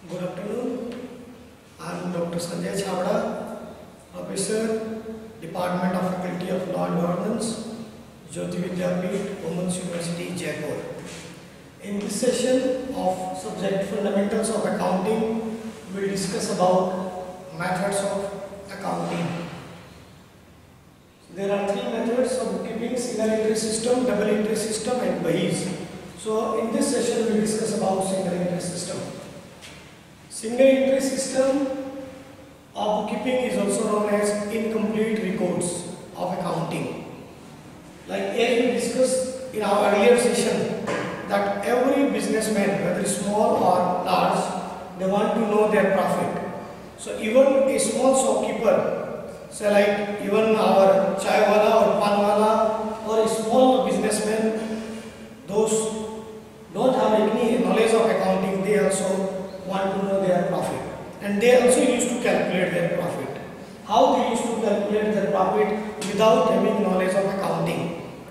Good afternoon. I am Dr. Sanjay Chavda, Professor, Department of Faculty of Law and Governance, Jyoti Vidyapeeth, Women's University, Jaipur. In this session of subject Fundamentals of Accounting, we will discuss about methods of accounting. There are three methods of bookkeeping: single entry system, double entry system, and Bahis. So in this session we will discuss about single entry system. Single entry system of bookkeeping is also known as incomplete records of accounting. Like as we discussed in our earlier session, that every businessman, whether small or large, they want to know their profit. So even a small shopkeeper, say like even our chai wala or pan wala or a small businessman, those don't have any knowledge of accounting, they also want to know their profit, and they also used to calculate their profit. How they used to calculate their profit without having knowledge of accounting?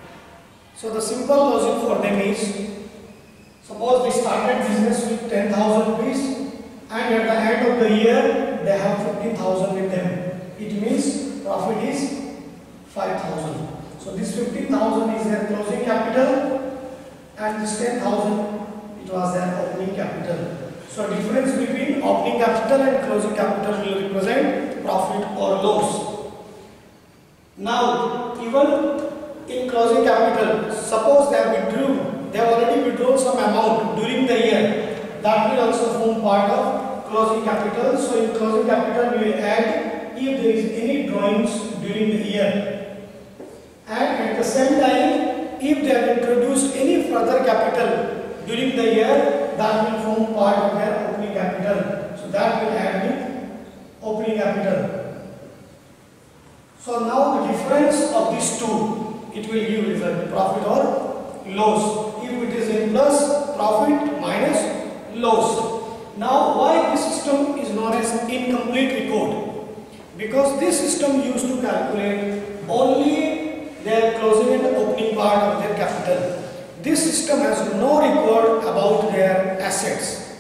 So the simple logic for them is, suppose they started business with 10,000 rupees and at the end of the year they have 15,000 with them. It means profit is 5,000. So this 15,000 is their closing capital and this 10,000 it was their opening capital. So difference between opening capital and closing capital will represent profit or loss. Now even in closing capital, suppose they have already withdrawn some amount during the year, that will also form part of closing capital. So in closing capital we will add if there is any drawings during the year, and at the same time if they have introduced any further capital during the year, that will form part of their opening capital. So that will add with opening capital. So now the difference of these two, it will give result profit or loss. If it is in plus, profit, minus, loss. Now why this system is known as incomplete record? Because this system used to calculate only their closing and opening part of their capital. This system has no record about their assets.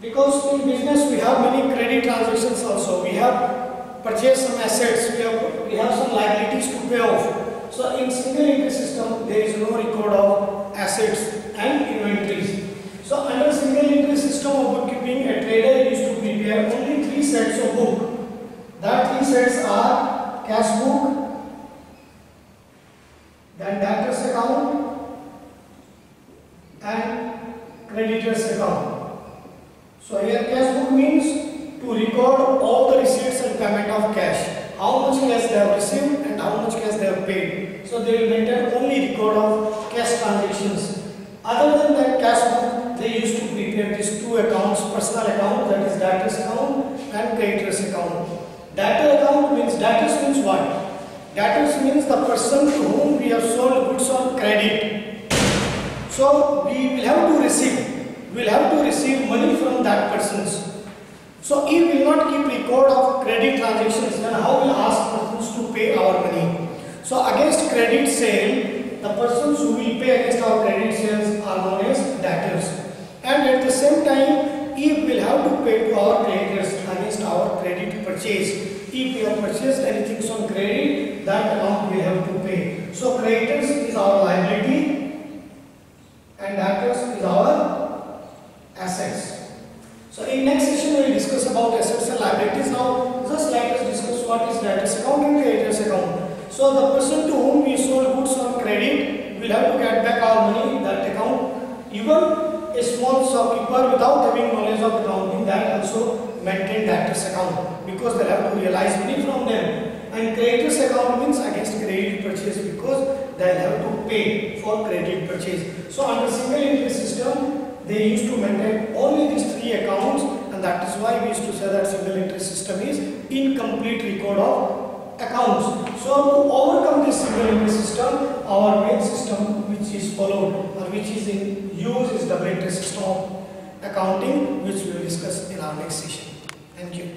Because in business we have many credit transactions also. We have purchased some assets, we have some liabilities to pay off. So in single entry system there is no record of assets and inventories. So under single entry system of bookkeeping, a trader used to prepare only three sets of book. That three sets are cash book, then debtors account and creditors account. So here cash book means to record all the receipts and payment of cash. How much cash they have received and how much cash they have paid. So they will maintain only record of cash transactions. Other than that cash book, they used to prepare these two accounts, personal account, that is debtors account and creditors account. Debtor account means, debtors means what? Debtors means the person to whom we have sold goods on credit. So we will have to receive money from that persons. So if we will not keep record of credit transactions, then how will ask persons to pay our money? So against credit sale, the persons who will pay against our credit sales are known as debtors. And at the same time, if we will have to pay to our creditors against our credit purchase. If we have purchased anything on credit, that amount we have to pay. So creditors is our liability and debtors is our assets. So in next session we will discuss about assets and liabilities. Now just let us discuss what is debtors account and creditors account. So the person to whom we sold goods on credit will have to get back our money in that account. Even a small shopkeeper without having knowledge of accounting, that also maintain debtors account because they have to realize money from them. And creditors account means against credit purchase because they have to pay for credit purchase. So under single entry system, they used to maintain only these three accounts, and that is why we used to say that single entry system is incomplete record of accounts. So to overcome this single entry system, our main system which is followed or which is in use is double entry system of accounting, which we will discuss in our next session. Thank you.